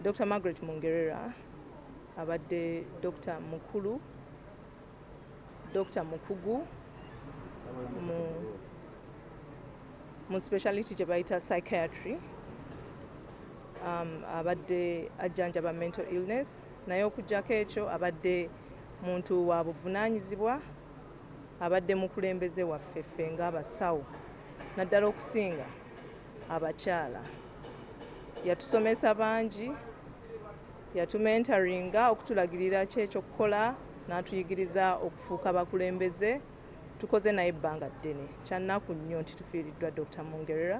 Dr. Margaret Mungerera abadde Dr. Mukulu, Dr. Mukugu mu speciality gye bayita psychiatry. Abadde ajjanjaba mental illness, naye okujjako ekyo abadde muntu wa buvunaanyizibwa, abadde mukulembeze waffe ffe ng'abasawo, naddala okusinga abakyala. Yatusomesa bangi, yatumentoringa okutulagirira ki ekyokukola, n'atuyigiriza okufuuka bakulembeze. Tukoze naye ebbanga ddene, kya nnaku nnyo nti tufiiriddwa Dr. Mungerera.